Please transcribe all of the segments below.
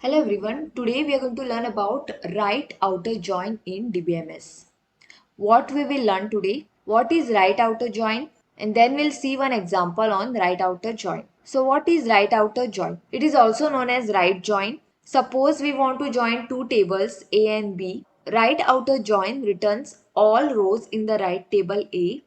Hello everyone, today we are going to learn about right outer join in DBMS. What we will learn today, what is right outer join, and then we'll see one example on right outer join. So what is right outer join? It is also known as right join. Suppose we want to join two tables A and B. Right outer join returns all rows in the right table A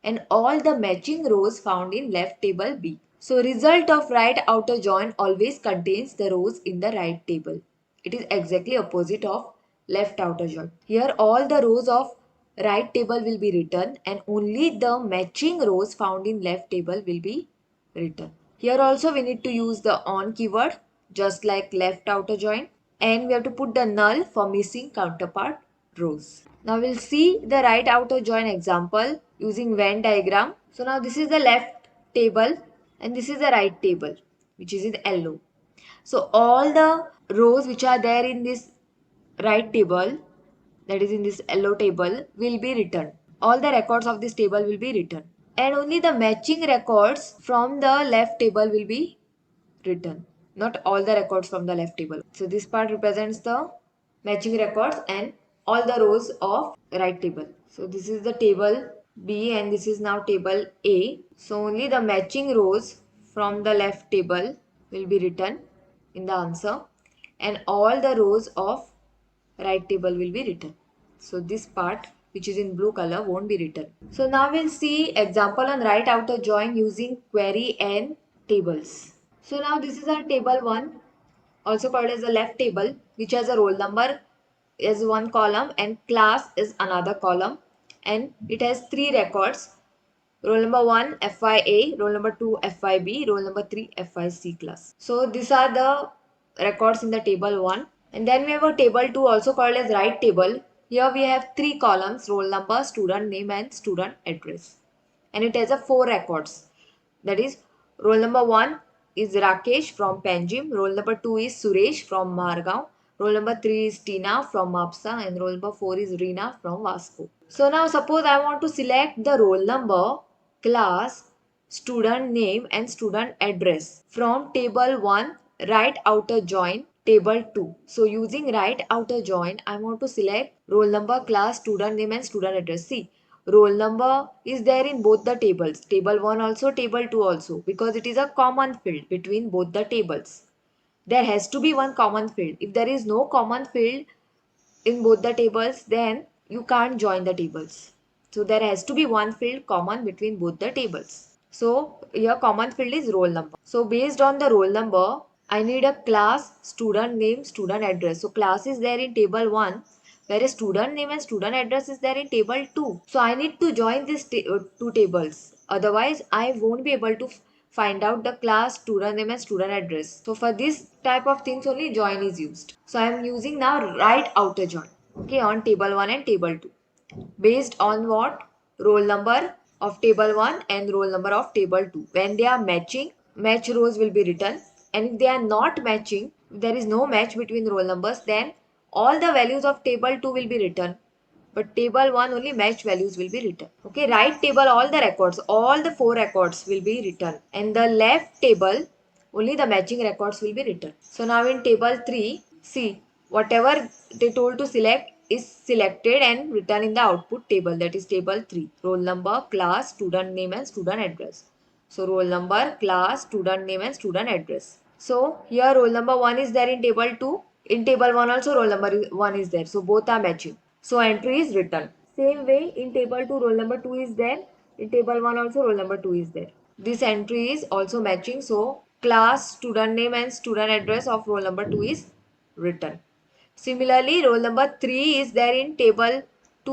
and all the matching rows found in left table B. So result of right outer join always contains the rows in the right table. It is exactly opposite of left outer join. Here all the rows of right table will be written and only the matching rows found in left table will be written. Here also we need to use the on keyword just like left outer join, and we have to put the null for missing counterpart rows. Now we'll see the right outer join example using Venn diagram. So now this is the left table and this is the right table which is in yellow. So all the rows which are there in this right table, that is in this yellow table, will be written. All the records of this table will be written and only the matching records from the left table will be written, not all the records from the left table. So this part represents the matching records and all the rows of right table. So this is the table B and this is now table A. So only the matching rows from the left table will be written in the answer and all the rows of right table will be written. So this part which is in blue color won't be written. So now we'll see example on right outer join using query and tables. So now this is our table 1, also called as the left table, which has a roll number is one column and class is another column, and it has three records: roll number 1 FYA, roll number 2 FYB, roll number 3 FYC class. So these are the records in the table 1. And then we have a table 2 also called as right table. Here we have three columns: roll number, student name and student address. And it has a 4 records. That is, roll number 1 is Rakesh from Panjim, roll number 2 is Suresh from Margao, roll number 3 is Tina from Mapsa and roll number 4 is Reena from Vasco. So now suppose I want to select the roll number, class, student name and student address from table 1 right outer join table 2. So using right outer join, I want to select roll number, class, student name and student address. See, roll number is there in both the tables, table 1 also, table 2 also, because it is a common field between both the tables. There has to be one common field. If there is no common field in both the tables, then you can't join the tables. So there has to be one field common between both the tables. So your common field is roll number. So based on the roll number, I need a class, student name, student address. So class is there in table 1, whereas student name and student address is there in table 2. So I need to join these two tables. Otherwise, I won't be able to find out the class, student name and student address. So for this type of things only join is used. So I am using now right outer join. Okay, on table 1 and table 2. Based on what? Roll number of table 1 and roll number of table 2. When they are matching, match rows will be written. And if they are not matching, if there is no match between roll numbers, then all the values of table 2 will be written, but table 1 only matched values will be written. Okay, right table all the records, all the 4 records will be written, and the left table only the matching records will be written. So now in table 3, see, whatever they told to select is selected and written in the output table, that is table 3, roll number, class, student name and student address. So roll number, class, student name and student address. So here roll number 1 is there in table 2. In table 1 also roll number 1 is there. So both are matching. So entry is written. Same way in table 2 roll number 2 is there. In table 1 also roll number 2 is there. This entry is also matching. So class, student name and student address of roll number 2 is written. Similarly, roll number 3 is there in table 2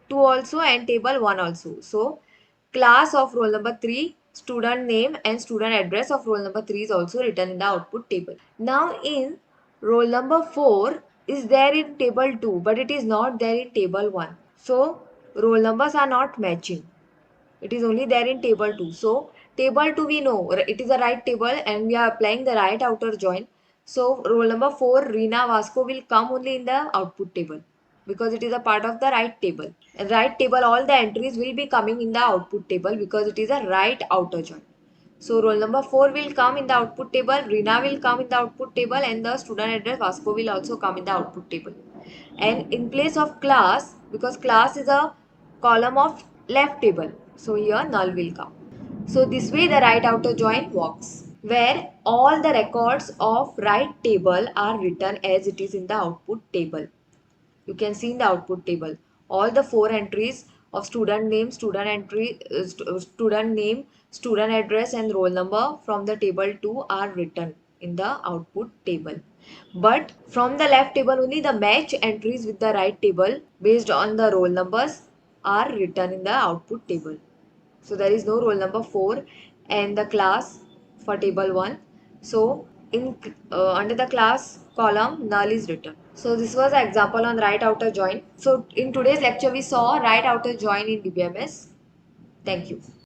also and table 1 also. So class of roll number 3, student name and student address of roll number 3 is also written in the output table. Now in roll number 4 is there in table 2 but it is not there in table 1. So roll numbers are not matching. It is only there in table 2. So table 2 we know it is a right table and we are applying the right outer join. So roll number 4 Reena Vasco will come only in the output table because it is a part of the right table. And right table all the entries will be coming in the output table because it is a right outer join. So roll number 4 will come in the output table, Rina will come in the output table, and the student address Vasco will also come in the output table. And in place of class, because class is a column of left table, so here null will come. So this way the right outer join works, where all the records of right table are written as it is in the output table. You can see in the output table all the 4 entries of student name, student name, student address and roll number from the table 2 are written in the output table. But from the left table only the match entries with the right table based on the roll numbers are written in the output table. So there is no roll number 4 and the class for table 1. So in under the class column null is written. So this was an example on right outer join. So in today's lecture we saw right outer join in DBMS. Thank you.